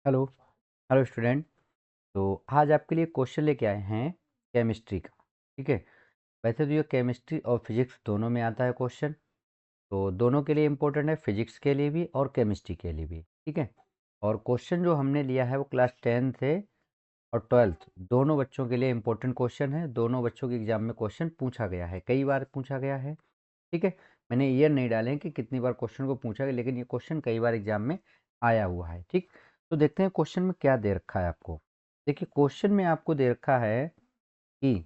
Hello hello student. तो आज आपके लिए क्वेश्चन लेके आए हैं केमिस्ट्री का। ठीक है। वैसे तो ये केमिस्ट्री और फिजिक्स दोनों में आता है क्वेश्चन, तो दोनों के लिए इम्पोर्टेंट है, फिजिक्स के लिए भी और केमिस्ट्री के लिए भी। ठीक है। और क्वेश्चन जो हमने लिया है वो क्लास 10 से और 12th दोनों बच्चों के लिए इम्पोर्टेंट क्वेश्चन है। दोनों बच्चों के एग्जाम में क्वेश्चन पूछा गया है, कई बार पूछा गया है। ठीक है। मैंने ईयर नहीं डाले हैं कि कितनी बार क्वेश्चन को पूछा गया, लेकिन ये क्वेश्चन कई बार एग्जाम में आया हुआ है। ठीक। तो देखते हैं क्वेश्चन में क्या दे रखा है आपको। देखिए क्वेश्चन में आपको दे रखा है कि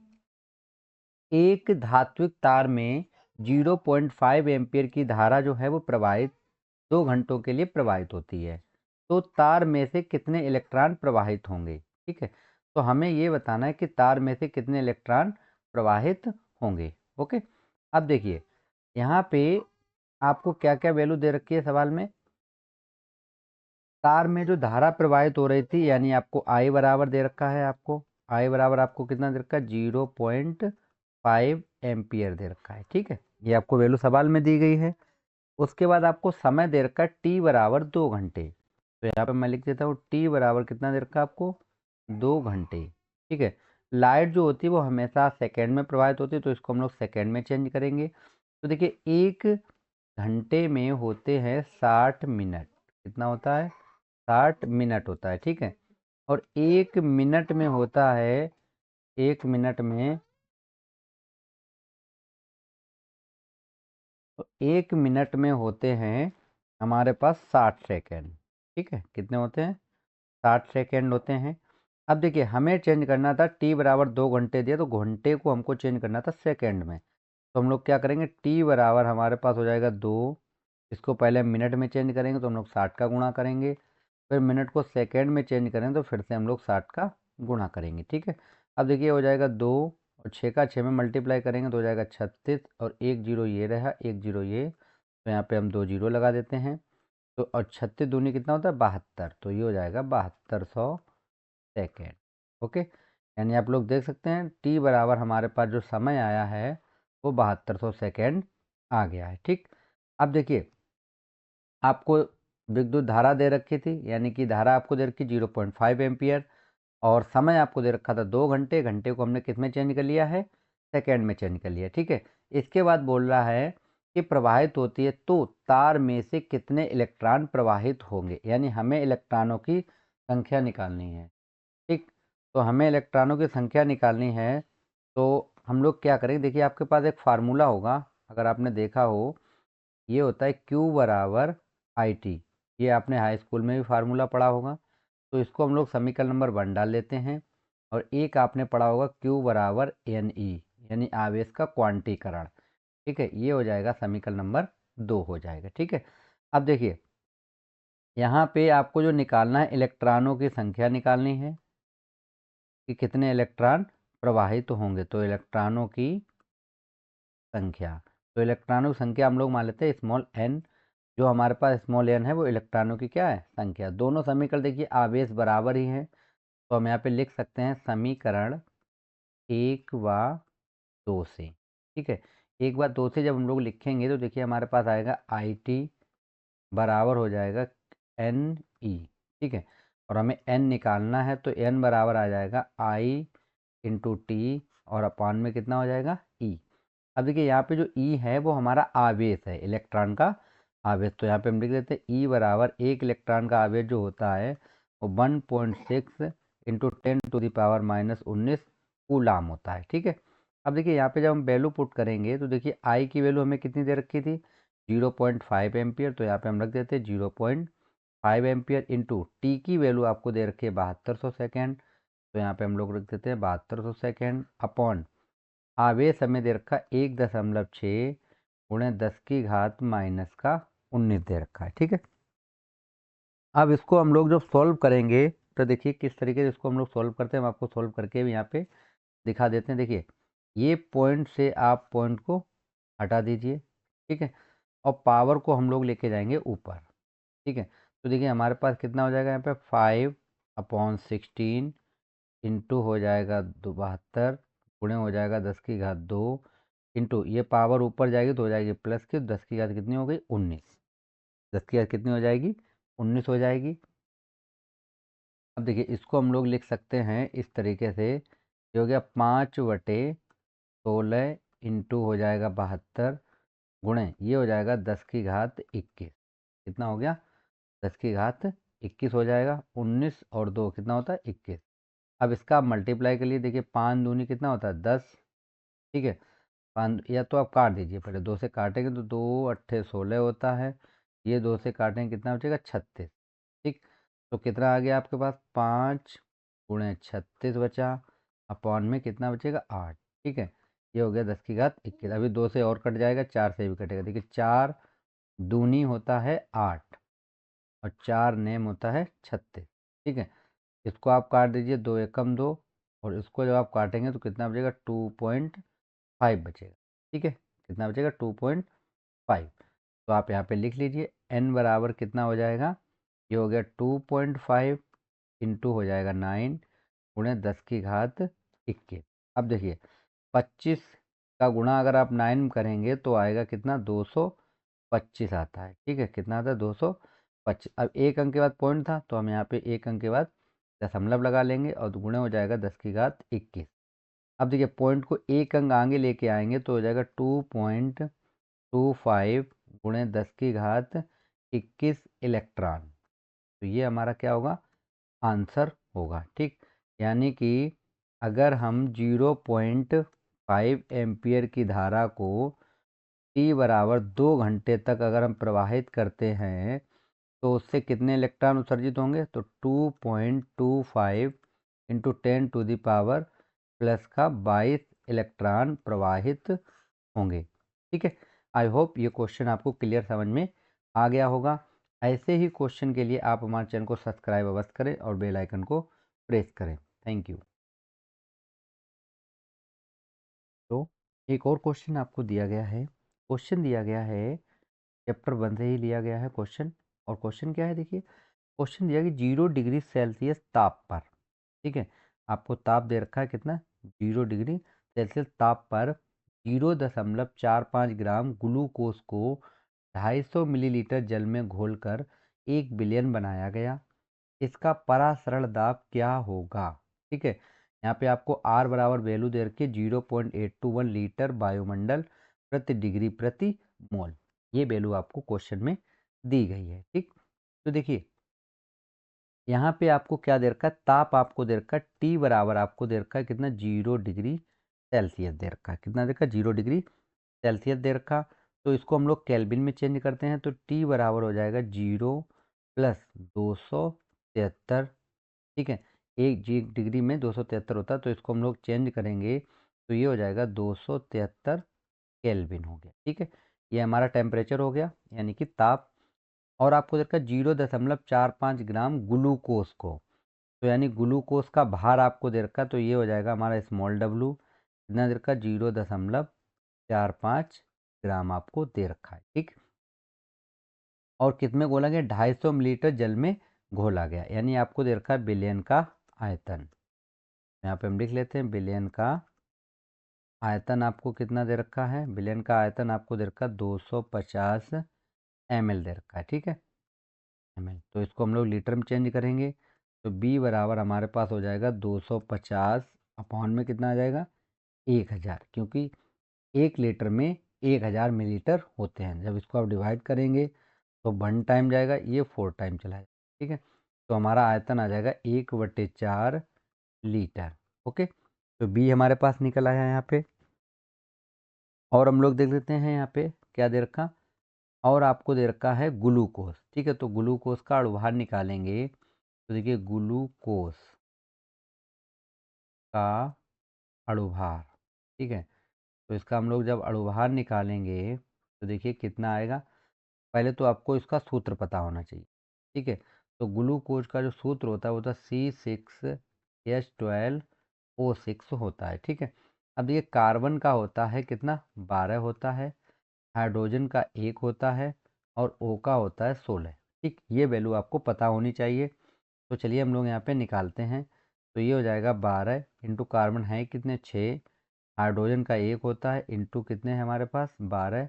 एक धात्विक तार में 0.5 एम्पियर की धारा जो है वो प्रवाहित 2 घंटों के लिए प्रवाहित होती है। तो तार में से कितने इलेक्ट्रॉन प्रवाहित होंगे। ठीक है। तो हमें ये बताना है कि तार में से कितने इलेक्ट्रॉन प्रवाहित होंगे। ओके। अब देखिए यहाँ पे आपको क्या क्या वैल्यू दे रखी है सवाल में। तार में जो धारा प्रवाहित हो रही थी यानी आपको आई बराबर दे रखा है। आपको आई बराबर आपको कितना दे रखा है, 0.5 एम्पियर दे रखा है। ठीक है। ये आपको वैल्यू सवाल में दी गई है। उसके बाद आपको समय दे रखा है टी बराबर 2 घंटे। तो यहाँ पे मैं लिख देता हूँ टी बराबर कितना दे रखा है आपको, 2 घंटे। ठीक है। लाइट जो होती है वो हमेशा सेकेंड में प्रवाहित होती है, तो इसको हम लोग सेकेंड में चेंज करेंगे। तो देखिए 1 घंटे में होते हैं 60 मिनट। कितना होता है, 60 मिनट होता है। ठीक है। और 1 मिनट में होता है, 1 मिनट में, तो 1 मिनट में होते हैं हमारे पास 60 सेकेंड। ठीक है। कितने होते हैं, 60 सेकेंड होते हैं। अब देखिए हमें चेंज करना था, टी बराबर 2 घंटे दिया तो घंटे को हमको चेंज करना था सेकेंड में। तो हम लोग क्या करेंगे, टी बराबर हमारे पास हो जाएगा 2। इसको पहले हम मिनट में चेंज करेंगे तो हम लोग 60 का गुणा करेंगे। फिर मिनट को सेकेंड में चेंज करें तो फिर से हम लोग 60 का गुणा करेंगे। ठीक है। अब देखिए हो जाएगा 2 और 6 का 6 में मल्टीप्लाई करेंगे तो हो जाएगा 36 और एक जीरो ये रहा, एक जीरो ये, तो यहाँ पे हम 2 जीरो लगा देते हैं। तो और 36 दूनी कितना होता है, 72, तो ये हो जाएगा 7200 सेकेंड। ओके। यानी आप लोग देख सकते हैं टी बराबर हमारे पास जो समय आया है वो 7200 सेकेंड आ गया है। ठीक। अब देखिए आपको विद्युत धारा दे रखी थी, यानी कि धारा आपको दे रखी 0.5 एम्पियर, और समय आपको दे रखा था 2 घंटे। घंटे को हमने किस में चेंज कर लिया है, सेकेंड में चेंज कर लिया। ठीक है। इसके बाद बोल रहा है कि प्रवाहित होती है तो तार में से कितने इलेक्ट्रॉन प्रवाहित होंगे, यानी हमें इलेक्ट्रॉनों की संख्या निकालनी है। ठीक। तो हमें इलेक्ट्रॉनों की संख्या निकालनी है, तो हम लोग क्या करेंगे, देखिए आपके पास एक फार्मूला होगा, अगर आपने देखा हो, ये होता है Q बराबर आई टी। ये आपने हाई स्कूल में भी फार्मूला पढ़ा होगा। तो इसको हम लोग समीकरण नंबर 1 डाल लेते हैं। और एक आपने पढ़ा होगा Q बराबर एन ई, यानी आवेश का क्वांटीकरण। ठीक है। ये हो जाएगा समीकरण नंबर 2 हो जाएगा। ठीक है। अब देखिए यहाँ पे आपको जो निकालना है, इलेक्ट्रॉनों की संख्या निकालनी है कि कितने इलेक्ट्रॉन प्रवाहित होंगे। तो इलेक्ट्रॉनों की संख्या, तो इलेक्ट्रॉनों की संख्या हम लोग मान लेते हैं स्मॉल एन। जो हमारे पास स्मॉल एन है वो इलेक्ट्रॉनों की क्या है, संख्या। दोनों समीकरण देखिए आवेश बराबर ही है, तो हम यहाँ पे लिख सकते हैं समीकरण 1 व 2 से। ठीक है। 1 व 2 से जब हम लोग लिखेंगे तो देखिए हमारे पास आएगा आई टी बराबर हो जाएगा एन ई। ठीक है। और हमें एन निकालना है, तो एन बराबर आ जाएगा आई इंटू टी, और अपान में कितना हो जाएगा, ई। अब देखिए यहाँ पे जो ई है वो हमारा आवेश है, इलेक्ट्रॉन का आवेश। तो यहाँ पे हम लिख देते हैं ई बराबर एक इलेक्ट्रॉन का आवेश जो होता है वो 1.6 इंटू 10⁻⁻19 कूलाम होता है। ठीक है। अब देखिए यहाँ पे जब हम वैल्यू पुट करेंगे तो देखिए आई की वैल्यू हमें कितनी दे रखी थी, 0.5 एम्पियर। तो यहाँ पे हम रख देते हैं 0.5 एम्पियर इंटू टी की वैल्यू आपको दे रखी है 7200 सेकेंड। तो यहाँ पे हम लोग रख देते हैं 7200 सेकेंड अपॉन आवेश हमें दे रखा 1.6 गुणे 10⁻⁻19 दे रखा है। ठीक है। अब इसको हम लोग जब सॉल्व करेंगे तो देखिए किस तरीके से इसको हम लोग सॉल्व करते हैं, हम आपको सॉल्व करके भी यहाँ पे दिखा देते हैं। देखिए ये पॉइंट से आप पॉइंट को हटा दीजिए। ठीक है। और पावर को हम लोग लेके जाएंगे ऊपर। ठीक है। तो देखिए हमारे पास कितना हो जाएगा, यहाँ पे 5/16 इंटू हो जाएगा 72 गुणे हो जाएगा 10⁻², इंटू ये पावर ऊपर जाएगी तो हो जाएगी प्लस की, 10⁻³ कितनी हो गई, 19। 10⁻³ कितनी हो जाएगी, 19 हो जाएगी। अब देखिए इसको हम लोग लिख सकते हैं इस तरीके से, ये हो गया 5/16 इंटू हो जाएगा 72 गुणे ये हो जाएगा 10⁻21। कितना हो गया? 10⁻21 हो जाएगा। 19 और 2 कितना होता है? 21। अब इसका आप मल्टीप्लाई कर लिए, देखिए 5 दूनी कितना होता है? 10। ठीक है, 5 या तो आप काट दीजिए, पहले 2 से काटेंगे तो 2 × 8 = 16 होता है। ये 2 से काटेंगे कितना बचेगा? 36। ठीक, तो कितना आ गया आपके पास? 5 × 36 बचा, अपॉन में कितना बचेगा? 8। ठीक है, ये हो गया 10⁻21। अभी 2 से और कट जाएगा, 4 से भी कटेगा। देखिए 4 दूनी होता है 8 और 4 नेम होता है 36। ठीक है, इसको आप काट दीजिए, 2 एकम 2, और इसको जब आप काटेंगे तो कितना बचेगा? 2.5 बचेगा। ठीक है, कितना बचेगा? 2.5। तो आप यहाँ पे लिख लीजिए n बराबर कितना हो जाएगा? ये हो गया 2.5 इंटू हो जाएगा 9 गुणे 10⁻21। अब देखिए 25 का गुणा अगर आप 9 करेंगे तो आएगा कितना? 225 आता है। ठीक है, कितना आता है? 225। अब एक अंक के बाद पॉइंट था तो हम यहाँ पे एक अंक के बाद दशमलव लगा लेंगे और गुणे हो जाएगा 10⁻21। अब देखिए पॉइंट को एक अंक आगे लेके आएंगे तो हो जाएगा 2.25 गुणे 10⁻21 इलेक्ट्रॉन। तो ये हमारा क्या होगा? आंसर होगा। ठीक, यानी कि अगर हम 0.5 एम्पियर की धारा को t बराबर 2 घंटे तक अगर हम प्रवाहित करते हैं तो उससे कितने इलेक्ट्रॉन उत्सर्जित होंगे? तो 2.25 इंटू 10⁻² का 22 इलेक्ट्रॉन प्रवाहित होंगे। ठीक है, आई होप ये क्वेश्चन आपको क्लियर समझ में आ गया होगा। ऐसे ही क्वेश्चन के लिए आप हमारे चैनल को सब्सक्राइब अवश्य करें और बेल आइकन को प्रेस करें। Thank you. तो एक और क्वेश्चन आपको दिया गया है। क्वेश्चन दिया गया है, चैप्टर 1 से ही लिया गया है क्वेश्चन। और क्वेश्चन क्या है? देखिए क्वेश्चन दिया कि 0 डिग्री सेल्सियस ताप पर, ठीक है, आपको ताप दे रखा है कितना? 0 डिग्री सेल्सियस ताप पर 0.45 ग्राम ग्लूकोज को 250 मिलीलीटर जल में घोलकर 1 बिलियन बनाया गया। इसका परासरण दाब क्या होगा? ठीक है, यहाँ पे आपको आर बराबर वैल्यू दे रखी है 0.821 लीटर वायुमंडल प्रति डिग्री प्रति मोल। ये वैल्यू आपको क्वेश्चन में दी गई है। ठीक, तो देखिए यहाँ पे आपको क्या दे रखा है? ताप आपको दे रखा है, टी बराबर आपको दे रखा है कितना? 0 डिग्री सेल्सियस दे रखा है। कितना दे रखा है? 0 डिग्री सेल्सियस दे रखा। तो इसको हम लोग केल्विन में चेंज करते हैं तो टी बराबर हो जाएगा 0 + 273। ठीक है, एक डिग्री में 273 होता है तो इसको हम लोग चेंज करेंगे तो ये हो जाएगा 273 केल्विन हो गया। ठीक है, ये हमारा टेम्परेचर हो गया यानी कि ताप। और आपको देखा 0.45 ग्राम ग्लूकोज को, तो यानी ग्लूकोज का भार आपको दे रखा तो ये हो जाएगा हमारा स्मॉल w। कितना दे रखा? 0.45 ग्राम आपको दे रखा है। ठीक, और कितने घोला गया? 250 मिलीलीटर जल में घोला गया, यानी आपको दे रखा है बिलियन का आयतन। यहाँ पे हम लिख लेते हैं बिलियन का आयतन आपको कितना दे रखा है? बिलियन का आयतन आपको दे रखा है 250 ml दे रखा है। ठीक है, ml, तो इसको हम लोग लीटर में चेंज करेंगे तो B बराबर हमारे पास हो जाएगा 250 अपॉन में कितना आ जाएगा? 1000, क्योंकि 1 लीटर में 1000 मिलीलीटर होते हैं। जब इसको आप डिवाइड करेंगे तो 1 टाइम जाएगा, ये 4 टाइम चला जाएगा। ठीक है, तो हमारा आयतन आ जाएगा 1/4 लीटर। ओके, तो बी हमारे पास निकल आया यहाँ पे। और हम लोग देख लेते हैं यहाँ पे क्या दे रखा, और आपको दे रखा है ग्लूकोज। ठीक है, तो ग्लूकोज का अणुभार निकालेंगे तो देखिए ग्लूकोज का अणुभार, ठीक है, तो इसका हम लोग जब अणुभार निकालेंगे तो देखिए कितना आएगा। पहले तो आपको इसका सूत्र पता होना चाहिए। ठीक है, तो ग्लूकोज का जो सूत्र होता है वो होता है C6H12O6 होता है। ठीक है, अब देखिए कार्बन का होता है कितना? 12 होता है, हाइड्रोजन का 1 होता है और O का होता है 16। ठीक, ये वैल्यू आपको पता होनी चाहिए। तो चलिए हम लोग यहाँ पे निकालते हैं। तो ये हो जाएगा 12 इंटू कार्बन है कितने? 6, हाइड्रोजन का 1 होता है इंटू कितने हैं हमारे पास? 12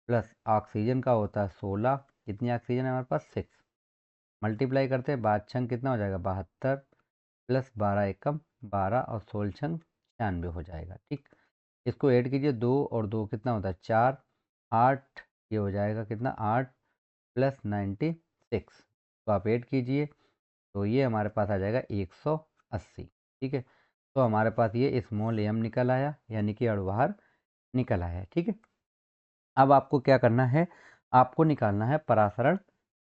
प्लस ऑक्सीजन का होता है 16। कितनी ऑक्सीजन है हमारे पास? 6। मल्टीप्लाई करते हैं, 5 छंग कितना हो जाएगा 72 प्लस 12 एकम 12 और 16 छंग 96 हो जाएगा। ठीक, इसको ऐड कीजिए, 2 और 2 कितना होता है 4, 8, ये हो जाएगा कितना 8 प्लस 96, तो आप ऐड कीजिए तो ये हमारे पास आ जाएगा 180। ठीक है, तो हमारे पास ये स्मॉल एम निकल आया, यानी कि अणुभार निकल आया। ठीक है, अब आपको क्या करना है, आपको निकालना है परासरण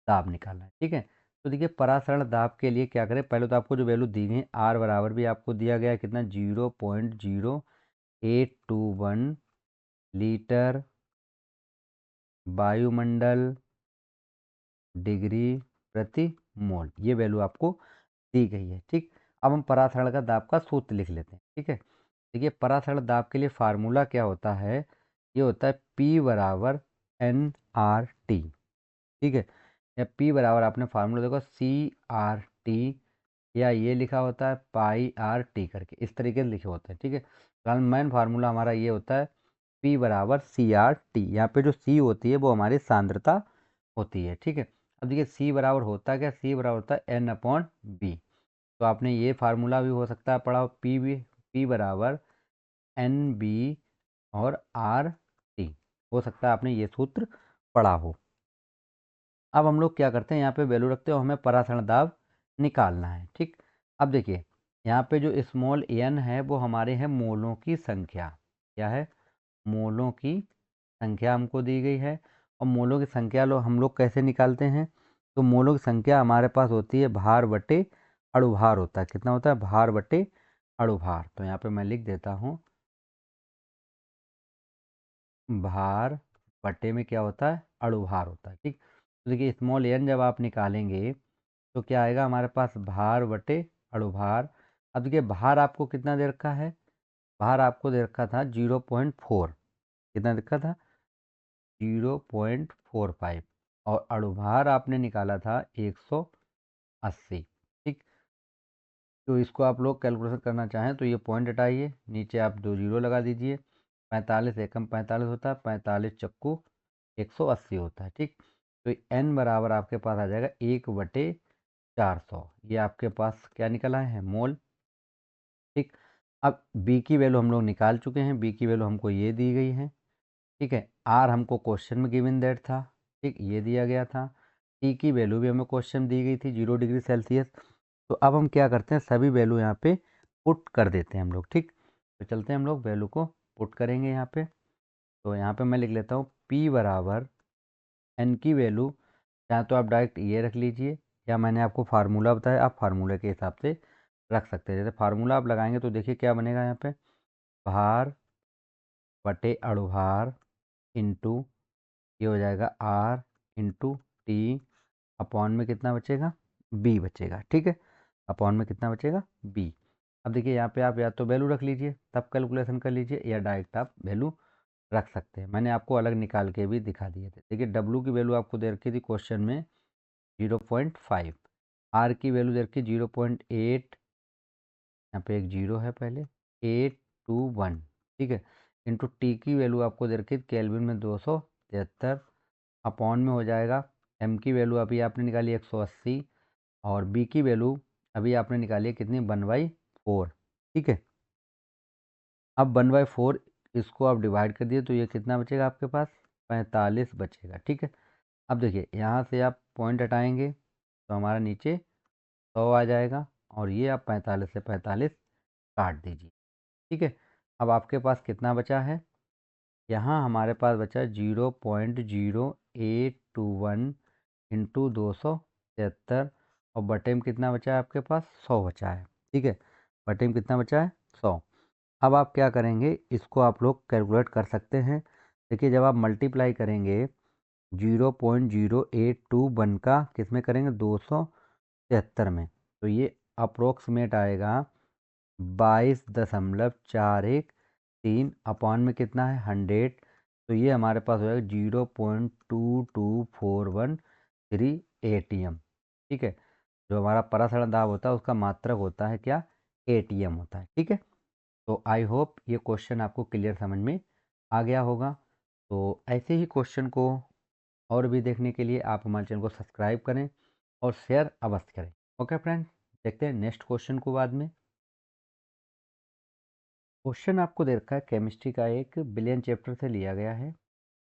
दाब निकालना है। ठीक है, तो देखिए परासरण दाब के लिए क्या करें, पहले तो आपको जो वैल्यू दी गई आर बराबर भी आपको दिया गया है कितना 0.0821 लीटर वायुमंडल डिग्री प्रति मोल, ये वैल्यू आपको दी गई है। ठीक, अब हम परासरण का दाब का सूत्र लिख लेते हैं। ठीक है, देखिए परासरण दाब के लिए फार्मूला क्या होता है, ये होता है P बराबर NRT। ठीक है, या P बराबर आपने फार्मूला देखो CRT, या ये लिखा होता है पाई आर टी करके, इस तरीके से लिखे होते हैं। ठीक है, फिलहाल मेन फार्मूला हमारा ये होता है P बराबर CRT, यहाँ पे जो C होती है वो हमारी सांद्रता होती है। ठीक है, अब देखिए C बराबर होता है क्या, C बराबर होता है N/B, तो आपने ये फार्मूला भी हो सकता है पढ़ा हो, P बराबर NB और RT, हो सकता है आपने ये सूत्र पढ़ा हो। अब हम लोग क्या करते हैं, यहाँ पे वैल्यू रखते हो, हमें परासरण दाब निकालना है। ठीक, अब देखिए यहाँ पे जो स्मॉल n है वो हमारे हैं मोलों की संख्या, क्या है मोलों की संख्या हमको दी गई है। और मोलों की संख्या हम लोग कैसे निकालते हैं, तो मोलों की संख्या हमारे पास होती है भार बटे अणुभार होता है, कितना होता है भार बटे अणुभार, तो यहाँ पे मैं लिख देता हूँ भार बटे में क्या होता है अणुभार होता है। ठीक, तो देखिए स्मॉल n जब आप निकालेंगे तो क्या आएगा हमारे पास भार बटे अणुभार। अब देखिए भार आपको कितना दे रखा है, भार आपको दे रखा था 0.4, कितना दे रखा था 0.45, और अणुभार आपने निकाला था 180। ठीक, तो इसको आप लोग कैलकुलेशन करना चाहें तो ये पॉइंट हटाइए, नीचे आप 2 जीरो लगा दीजिए, 45 एकम 45 होता है, 45 चक्कू 180 होता है। ठीक, तो n बराबर आपके पास आ जाएगा 1/400, ये आपके पास क्या निकला है मोल। ठीक, अब b की वैल्यू हम लोग निकाल चुके हैं, b की वैल्यू हमको ये दी गई है। ठीक है, r हमको क्वेश्चन में गिवन दैट था, ठीक ये दिया गया था, t की वैल्यू भी हमें क्वेश्चन में दी गई थी 0 डिग्री सेल्सियस। तो अब हम क्या करते हैं, सभी वैल्यू यहाँ पे पुट कर देते हैं हम लोग। ठीक, तो चलते हैं हम लोग वैल्यू को पुट करेंगे यहाँ पे, तो यहाँ पे मैं लिख लेता हूँ p बराबर n की वैल्यू, या तो आप डायरेक्ट ये रख लीजिए, या मैंने आपको फार्मूला बताया आप फार्मूले के हिसाब से रख सकते हैं। जैसे फार्मूला आप लगाएंगे तो देखिए क्या बनेगा, यहाँ पे भार बटे अणुभार इंटू ये हो जाएगा आर इंटू टी, अपॉन में कितना बचेगा बी बचेगा। ठीक है, अपॉन में कितना बचेगा बी। अब देखिए यहाँ पे आप या तो वैल्यू रख लीजिए तब कैलकुलेशन कर लीजिए, या डायरेक्ट आप वैल्यू रख सकते हैं, मैंने आपको अलग निकाल के भी दिखा दिए थे। देखिए डब्लू की वैल्यू आपको दे रखी थी क्वेश्चन में 0.5, आर की वैल्यू दे रखी 0.8, यहाँ पे एक जीरो है पहले, 821। ठीक है, इंटू टी की वैल्यू आपको दे रखी केल्विन में 273, अपॉन में हो जाएगा एम की वैल्यू अभी आपने निकाली 180, और बी की वैल्यू अभी आपने निकाली है कितनी 1/4। ठीक है, अब 1/4 इसको आप डिवाइड कर दिए तो ये कितना बचेगा आपके पास 45 बचेगा। ठीक है, अब देखिए यहाँ से आप पॉइंट हटाएंगे तो हमारा नीचे 100 आ जाएगा, और ये आप 45 से 45 काट दीजिए। ठीक है, अब आपके पास कितना बचा है, यहाँ हमारे पास बचा 0.0821 इंटू 273, और बटे में कितना बचा है आपके पास 100 बचा है। ठीक है, बटे में कितना बचा है 100। अब आप क्या करेंगे, इसको आप लोग कैलकुलेट कर सकते हैं। देखिए जब आप मल्टीप्लाई करेंगे 0.0821 का किस में करेंगे 273 में, तो ये अप्रोक्सीमेट आएगा 22.413, अपॉन में कितना है 100, तो ये हमारे पास हो जाएगा 0.22413 ATM। ठीक है, जो हमारा परासरण दाब होता है उसका मात्रक होता है क्या ATM होता है। ठीक है, तो आई होप ये क्वेश्चन आपको क्लियर समझ में आ गया होगा। तो ऐसे ही क्वेश्चन को और भी देखने के लिए आप हमारे चैनल को सब्सक्राइब करें, और शेयर अवश्य करें। ओके फ्रेंड्स, देखते हैं नेक्स्ट क्वेश्चन को बाद में। क्वेश्चन आपको दे रखा है केमिस्ट्री का, एक बिलियन चैप्टर से लिया गया है।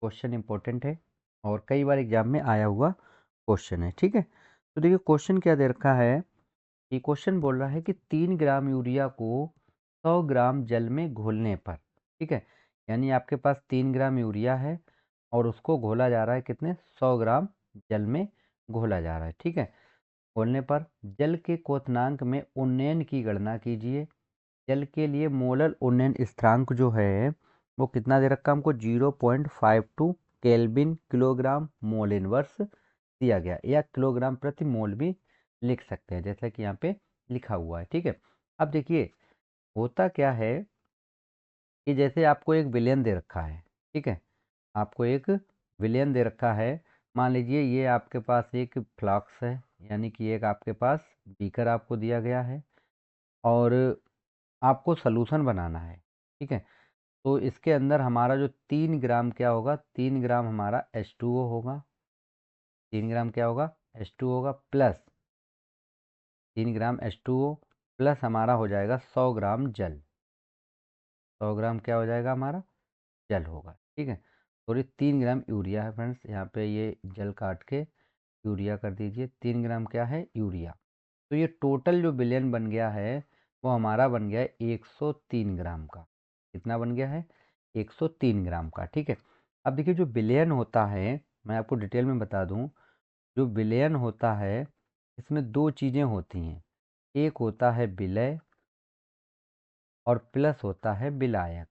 क्वेश्चन इंपॉर्टेंट है और कई बार एग्जाम में आया हुआ क्वेश्चन है। ठीक है, तो देखिए क्वेश्चन क्या दे रखा है कि क्वेश्चन बोल रहा है कि 3 ग्राम यूरिया को 100 ग्राम जल में घोलने पर, ठीक है, यानी आपके पास 3 ग्राम यूरिया है और उसको घोला जा रहा है कितने, 100 ग्राम जल में घोला जा रहा है। ठीक है, घोलने पर जल के क्वथनांक में उन्नयन की गणना कीजिए। जल के लिए मोलर उन्नयन स्थिरांक जो है वो कितना दे रखा है हमको, 0.52 केल्विन किलोग्राम मोल इनवर्स दिया गया, या किलोग्राम प्रति मोल भी लिख सकते हैं जैसा कि यहाँ पे लिखा हुआ है। ठीक है, अब देखिए होता क्या है कि जैसे आपको एक विलयन दे रखा है, ठीक है, आपको एक विलयन दे रखा है। मान लीजिए ये आपके पास एक फ्लास्क है, यानी कि एक आपके पास बीकर आपको दिया गया है और आपको सलूशन बनाना है। ठीक है, तो इसके अंदर हमारा जो 3 ग्राम क्या होगा, 3 ग्राम हमारा H2O होगा। 3 ग्राम क्या होगा, H2O होगा, प्लस 3 ग्राम H2O प्लस हमारा हो जाएगा 100 ग्राम जल। 100 ग्राम क्या हो जाएगा हमारा, जल होगा। ठीक है, और ये 3 ग्राम यूरिया है फ्रेंड्स, यहाँ पे ये जल काट के यूरिया कर दीजिए। 3 ग्राम क्या है, यूरिया। तो ये टोटल जो बिलियन बन गया है वो हमारा बन गया है 103 ग्राम का। कितना बन गया है, 103 ग्राम का। ठीक है, अब देखिए जो बिलियन होता है, मैं आपको डिटेल में बता दूं, जो बिलियन होता है इसमें दो चीज़ें होती हैं, एक होता है विलय और प्लस होता है विलायक।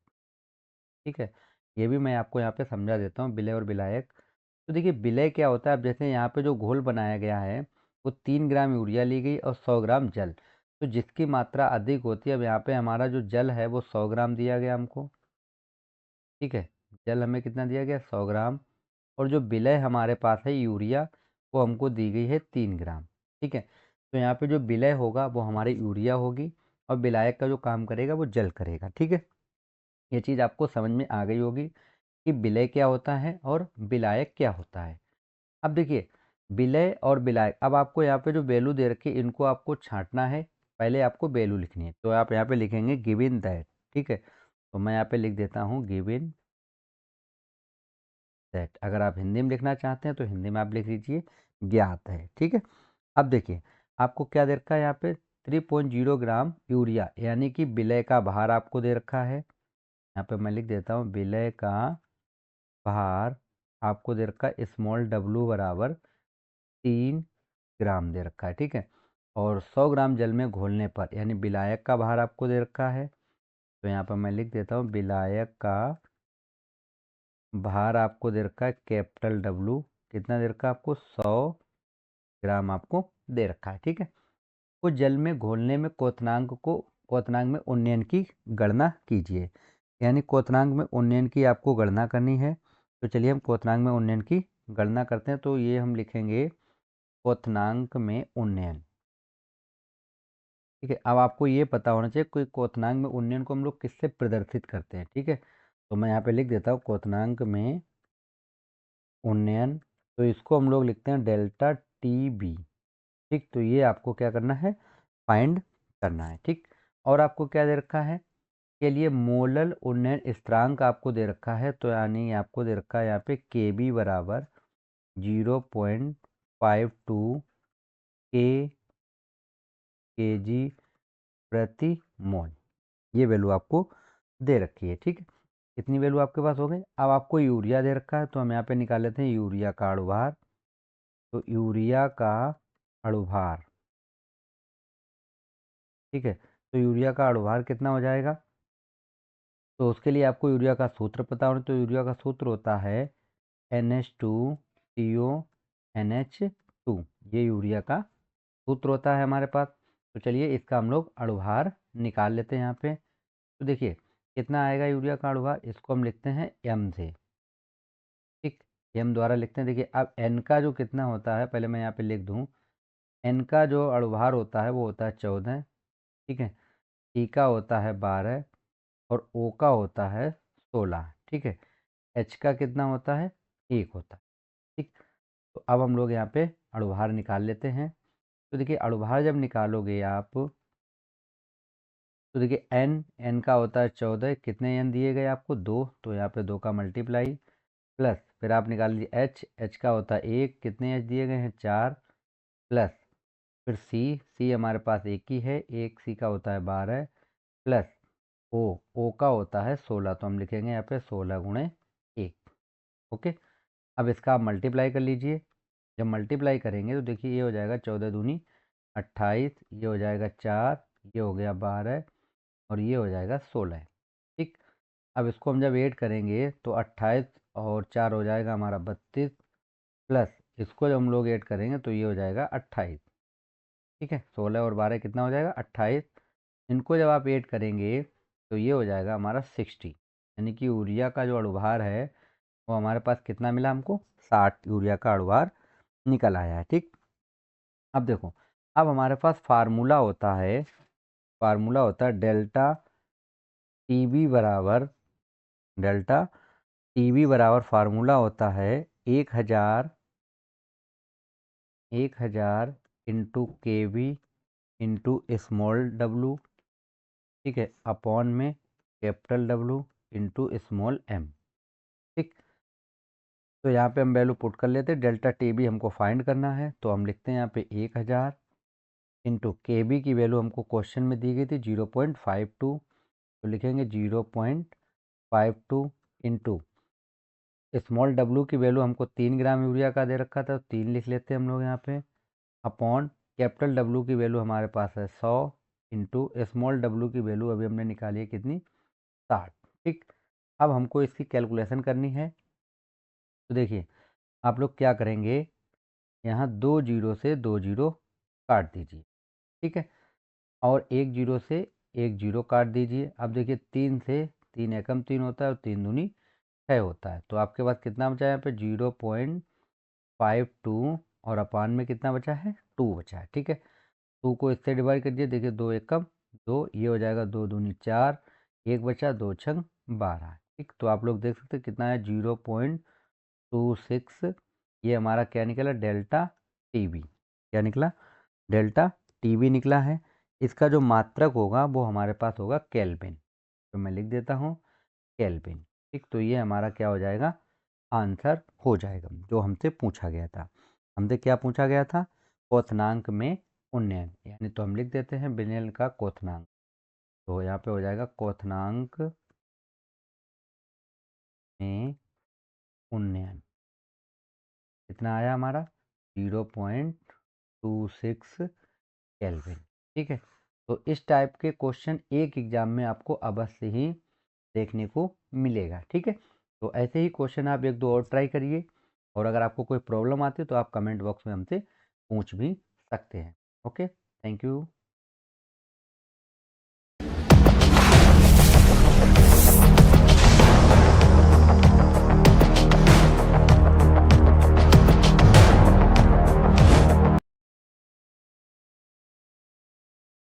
ठीक है, ये भी मैं आपको यहाँ पे समझा देता हूँ, विलय और विलायक। तो देखिए विलय क्या होता है, अब जैसे यहाँ पे जो घोल बनाया गया है वो 3 ग्राम यूरिया ली गई और 100 ग्राम जल, तो जिसकी मात्रा अधिक होती है, अब यहाँ पे हमारा जो जल है वो 100 ग्राम दिया गया हमको। ठीक है, जल हमें कितना दिया गया, 100 ग्राम, और जो विलय हमारे पास है यूरिया वो हमको दी गई है 3 ग्राम। ठीक है, तो यहाँ पे जो विलय होगा वो हमारी यूरिया होगी और विलायक का जो काम करेगा वो जल करेगा। ठीक है, ये चीज़ आपको समझ में आ गई होगी कि विलय क्या होता है और विलायक क्या होता है। अब देखिए विलय और विलायक, अब आपको यहाँ पे जो वैल्यू दे रखी है इनको आपको छांटना है, पहले आपको वैल्यू लिखनी है, तो आप यहाँ पे लिखेंगे गिवन दैट। ठीक है, तो मैं यहाँ पे लिख देता हूँ गिवन दैट। अगर आप हिंदी में लिखना चाहते हैं तो हिंदी में आप लिख लीजिए ज्ञात है। ठीक है, अब देखिए आपको क्या दे रखा है यहाँ पे, 3.0 ग्राम यूरिया, यानी कि विलय का भार आपको दे रखा है। यहाँ पे मैं लिख देता हूँ विलय का भार आपको दे रखा है स्मॉल w बराबर 3 ग्राम दे रखा है। ठीक है, और 100 ग्राम जल में घोलने पर, यानी विलायक का भार आपको दे रखा है, तो यहाँ पर मैं लिख देता हूँ विलायक का भार आपको दे रखा है कैपिटल W। कितना दे रखा है आपको, 100 ग्राम आपको दे रखा है। ठीक है, को जल में घोलने में क्वथनांक में उन्नयन की गणना कीजिए, यानी क्वथनांक में उन्नयन की आपको गणना करनी है। तो चलिए हम क्वथनांक में उन्नयन की गणना करते हैं, तो ये हम लिखेंगे क्वथनांक में उन्नयन। ठीक है, अब आपको ये पता होना चाहिए कोई क्वथनांक में उन्नयन को हम लोग किससे प्रदर्शित करते हैं। ठीक है, तो मैं यहाँ पे लिख देता हूँ क्वथनांक में उन्नयन, तो इसको हम लोग लिखते हैं डेल्टा टी बी। ठीक, तो ये आपको क्या करना है, फाइंड करना है। ठीक, और आपको क्या दे रखा है, के लिए मोलल उन्नयन स्थिरांक आपको दे रखा है, तो यानी आपको दे रखा है यहाँ पे के बी बराबर 0.52 के जी प्रति मोल, ये वैल्यू आपको दे रखी है। ठीक है, इतनी वैल्यू आपके पास हो गई। अब आपको यूरिया दे रखा है, तो हम यहाँ पे निकाल लेते हैं यूरिया का अणुभार। तो यूरिया का अणुभार, ठीक है, तो यूरिया का अणुभार कितना हो जाएगा, तो उसके लिए आपको यूरिया का सूत्र पता होना, तो यूरिया का सूत्र होता है NH2CO NH2, ये यूरिया का सूत्र होता है हमारे पास। तो चलिए इसका हम लोग अणुभार निकाल लेते हैं यहाँ पे। तो देखिए कितना आएगा यूरिया का अणुभार, इसको हम लिखते हैं m से। ठीक, m द्वारा लिखते हैं। देखिए अब n का जो कितना होता है, पहले मैं यहाँ पे लिख दूँ, n का जो अणुभार होता है वो होता है 14। ठीक है, E का होता है 12 और O का होता है 16। ठीक है, H का कितना होता है, 1 होता है। ठीक, तो अब हम लोग यहाँ पे अणुभार निकाल लेते हैं। तो देखिए अणुभार जब निकालोगे आप, तो देखिए एन का होता है 14, कितने एन दिए गए आपको 2, तो यहाँ पे 2 का मल्टीप्लाई, प्लस फिर आप निकाल लीजिए एच का होता है 1, कितने एच दिए गए हैं 4, प्लस फिर सी हमारे पास एक ही है, एक सी का होता है 12, प्लस ओ का होता है 16, तो हम लिखेंगे यहाँ पे 16 गुणे 1। ओके, अब इसका आप मल्टीप्लाई कर लीजिए। जब मल्टीप्लाई करेंगे तो देखिए ये हो जाएगा 14 दूनी 28, ये हो जाएगा 4, ये हो गया 12 और ये हो जाएगा 16। ठीक, अब इसको हम जब ऐड करेंगे तो 28 और 4 हो जाएगा हमारा 32, प्लस इसको जब हम लोग ऐड करेंगे तो ये हो जाएगा 28। ठीक है, 16 और 12 कितना हो जाएगा 28। इनको जब आप ऐड करेंगे तो ये हो जाएगा हमारा 60, यानी कि यूरिया का जो अणुभार है वो हमारे पास कितना मिला हमको, 60 यूरिया का अणुभार निकल आया है। ठीक, अब देखो, अब हमारे पास फार्मूला होता है डेल्टा टीबी बराबर, डेल्टा टीबी बराबर फार्मूला होता है 1000 इंटू के वी इंटू स्मॉल डब्लू, ठीक है, अपॉन में capital W into small M. ठीक, तो यहाँ पे हम वैल्यू पुट कर लेते हैं, डेल्टा टी बी हमको फाइंड करना है, तो हम लिखते हैं यहाँ पे 1000 इंटू के बी की वैल्यू हमको क्वेश्चन में दी गई थी 0.52, तो लिखेंगे 0.52 इंटू स्मॉल डब्लू की वैल्यू हमको 3 ग्राम यूरिया का दे रखा था, तो 3 लिख लेते हैं हम लोग यहाँ पे, अपॉन कैपिटल डब्लू की वैल्यू हमारे पास है 100 इंटू स्मॉल डब्लू की वैल्यू अभी हमने निकाली है कितनी, 60। ठीक, अब हमको इसकी कैलकुलेशन करनी है। तो देखिए आप लोग क्या करेंगे, यहाँ 2 जीरो से 2 जीरो काट दीजिए, ठीक है, और 1 जीरो से 1 जीरो काट दीजिए। अब देखिए 3 से 3 एकम 3 होता है और 3 दूनी 6 होता है, तो आपके पास कितना बचा है यहाँ पे 0.52 और अपान में कितना बचा है 2 बचा है। ठीक है, 2 को इससे डिवाइड कर दिए, देखिए 2 एकम 2, ये हो जाएगा 2 दूनी 4, एक बचा 2 छंग 12। ठीक, तो आप लोग देख सकते हैं कितना है 0.26, ये हमारा क्या निकला डेल्टा टीबी, क्या निकला डेल्टा टीबी निकला है। इसका जो मात्रक होगा वो हमारे पास होगा केल्विन, तो मैं लिख देता हूँ केल्विन। ठीक, तो ये हमारा क्या हो जाएगा आंसर हो जाएगा जो हमसे पूछा गया था। हमसे क्या पूछा गया था, क्वथनांक में उन्नयन, यानी तो हम लिख देते हैं विलयन का क्वथनांक, तो यहाँ पे हो जाएगा क्वथनांक में उन्नयन कितना आया हमारा 0.26 केल्विन। ठीक है, तो इस टाइप के क्वेश्चन एक एग्जाम में आपको अवश्य ही देखने को मिलेगा। ठीक है, तो ऐसे ही क्वेश्चन आप एक दो और ट्राई करिए, और अगर आपको कोई प्रॉब्लम आती है तो आप कमेंट बॉक्स में हमसे पूछ भी सकते हैं। Okay, thank you.